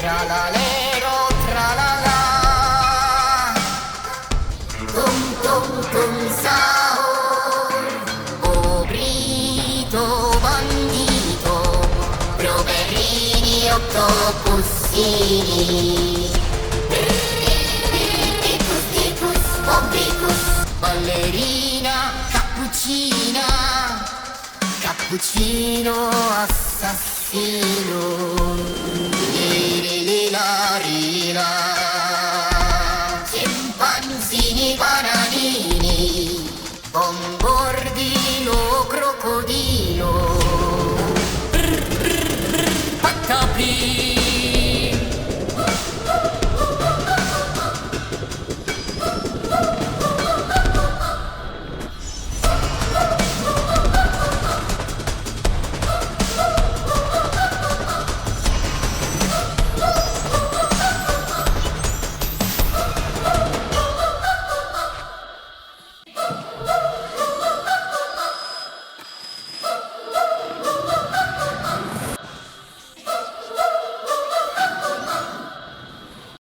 tralalero, tralala. Tum tum tum sahur, obrito bandito, proverini octopussini. Dicus dicus, obbicus, ballerina, cappuccina, cappuccino assassino. Lirila, rila.